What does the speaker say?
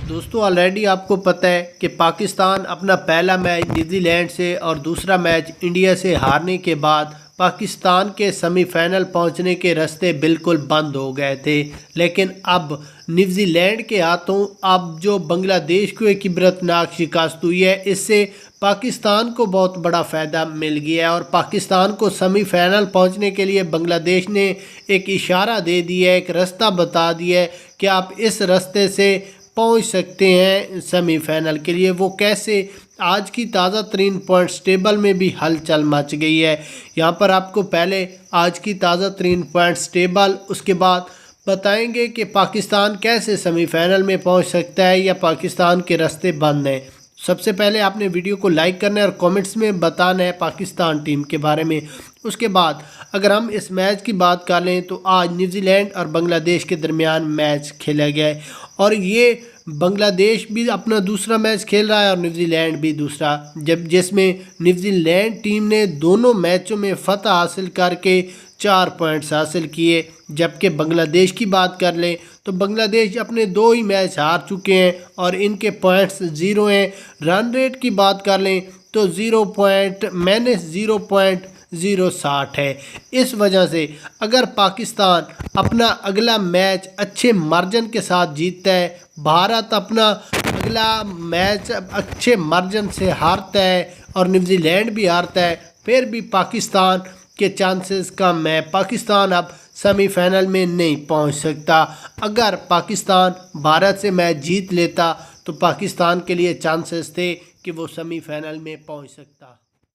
दोस्तों ऑलरेडी आपको पता है कि पाकिस्तान अपना पहला मैच न्यूजीलैंड से और दूसरा मैच इंडिया से हारने के बाद पाकिस्तान के सेमीफाइनल पहुंचने के रास्ते बिल्कुल बंद हो गए थे। लेकिन अब न्यूजीलैंड के हाथों अब जो बांग्लादेश को एक इबरतनाक शिकस्त हुई है, इससे पाकिस्तान को बहुत बड़ा फ़ायदा मिल गया है और पाकिस्तान को सेमीफाइनल पहुंचने के लिए बांग्लादेश ने एक इशारा दे दिया है, एक रास्ता बता दिया है कि आप इस रास्ते से पहुंच सकते हैं सेमीफाइनल के लिए। वो कैसे, आज की ताज़ा तरीन पॉइंट्स टेबल में भी हलचल मच गई है। यहाँ पर आपको पहले आज की ताज़ा तरीन पॉइंट्स टेबल, उसके बाद बताएंगे कि पाकिस्तान कैसे सेमीफाइनल में पहुंच सकता है या पाकिस्तान के रास्ते बंद हैं। सबसे पहले आपने वीडियो को लाइक करना है और कमेंट्स में बताना है पाकिस्तान टीम के बारे में। उसके बाद अगर हम इस मैच की बात कर लें तो आज न्यूजीलैंड और बांग्लादेश के दरमियान मैच खेला गया है और ये बांग्लादेश भी अपना दूसरा मैच खेल रहा है और न्यूजीलैंड भी दूसरा, जिसमें न्यूजीलैंड टीम ने दोनों मैचों में फतह हासिल करके 4 पॉइंट्स हासिल किए। जबकि बांग्लादेश की बात कर लें तो बांग्लादेश अपने 2 ही मैच हार चुके हैं और इनके पॉइंट्स 0 हैं। रन रेट की बात कर लें तो -0.060 है। इस वजह से अगर पाकिस्तान अपना अगला मैच अच्छे मार्जिन के साथ जीतता है, भारत अपना अगला मैच अच्छे मार्जिन से हारता है और न्यूजीलैंड भी हारता है, फिर भी पाकिस्तान के चांसेस कम है। पाकिस्तान अब सेमीफाइनल में नहीं पहुंच सकता। अगर पाकिस्तान भारत से मैच जीत लेता तो पाकिस्तान के लिए चांसेस थे कि वो सेमीफाइनल में पहुंच सकता।